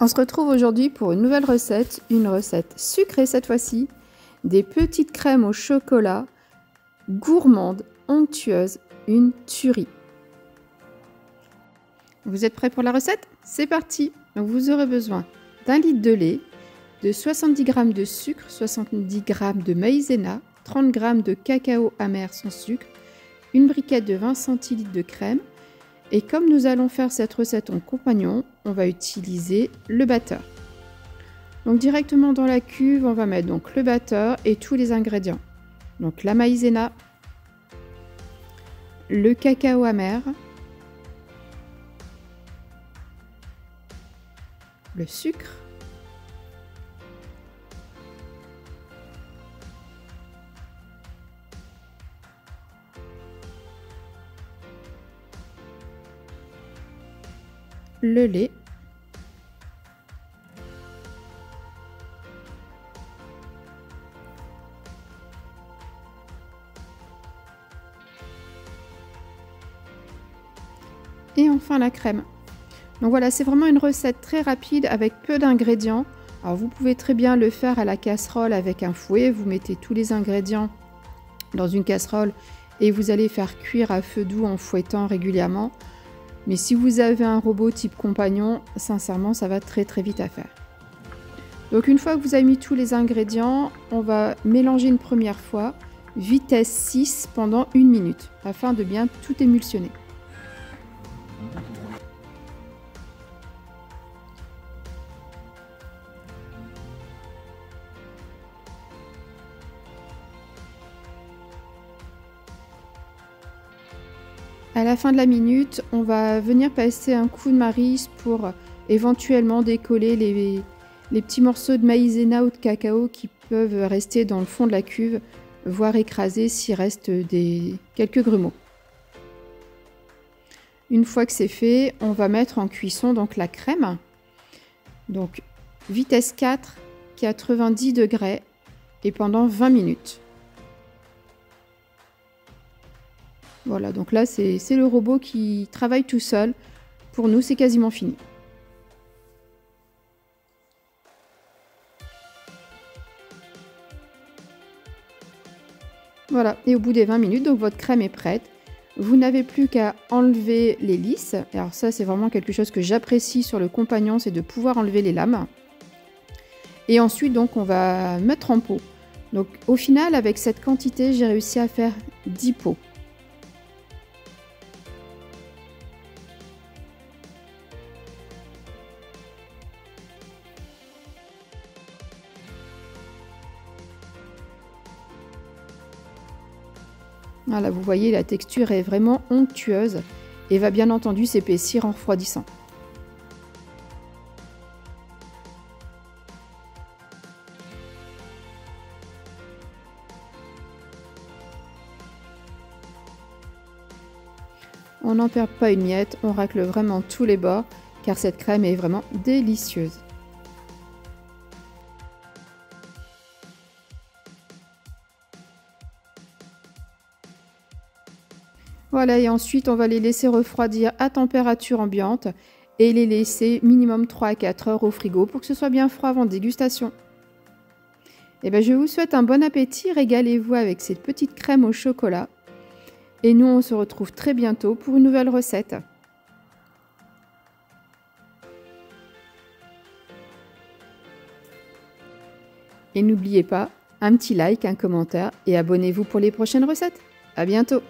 On se retrouve aujourd'hui pour une nouvelle recette, une recette sucrée cette fois-ci, des petites crèmes au chocolat, gourmandes, onctueuses, une tuerie. Vous êtes prêts pour la recette? C'est parti! Donc vous aurez besoin d'1 litre de lait, de 70 g de sucre, 70 g de maïzena, 30 g de cacao amer sans sucre, une briquette de 20 centilitres de crème. Et comme nous allons faire cette recette en compagnon, on va utiliser le batteur. Donc directement dans la cuve, on va mettre donc le batteur et tous les ingrédients. Donc la maïzena, le cacao amer, le sucre, le lait, et enfin la crème. Donc voilà, c'est vraiment une recette très rapide avec peu d'ingrédients. Alors vous pouvez très bien le faire à la casserole avec un fouet. Vous mettez tous les ingrédients dans une casserole et vous allez faire cuire à feu doux en fouettant régulièrement. Mais si vous avez un robot type compagnon, sincèrement, ça va très vite à faire. Donc une fois que vous avez mis tous les ingrédients, on va mélanger une première fois, vitesse 6 pendant 1 minute, afin de bien tout émulsionner. À la fin de la minute, on va venir passer un coup de maryse pour éventuellement décoller les petits morceaux de maïzena ou de cacao qui peuvent rester dans le fond de la cuve, voire écraser s'il reste quelques grumeaux. Une fois que c'est fait, on va mettre en cuisson donc la crème. Donc vitesse 4, 90 degrés et pendant 20 minutes. Voilà, donc là, c'est le robot qui travaille tout seul. Pour nous, c'est quasiment fini. Voilà, et au bout des 20 minutes, donc votre crème est prête. Vous n'avez plus qu'à enlever les lisses. Alors ça, c'est vraiment quelque chose que j'apprécie sur le compagnon, c'est de pouvoir enlever les lames. Et ensuite, donc, on va mettre en pot. Donc au final, avec cette quantité, j'ai réussi à faire 10 pots. Voilà, vous voyez, la texture est vraiment onctueuse et va bien entendu s'épaissir en refroidissant. On n'en perd pas une miette, on racle vraiment tous les bords car cette crème est vraiment délicieuse. Voilà, et ensuite on va les laisser refroidir à température ambiante et les laisser minimum 3 à 4 heures au frigo pour que ce soit bien froid avant dégustation. Et bien, je vous souhaite un bon appétit, régalez-vous avec cette petite crème au chocolat. Et nous on se retrouve très bientôt pour une nouvelle recette. Et n'oubliez pas, un petit like, un commentaire et abonnez-vous pour les prochaines recettes. À bientôt!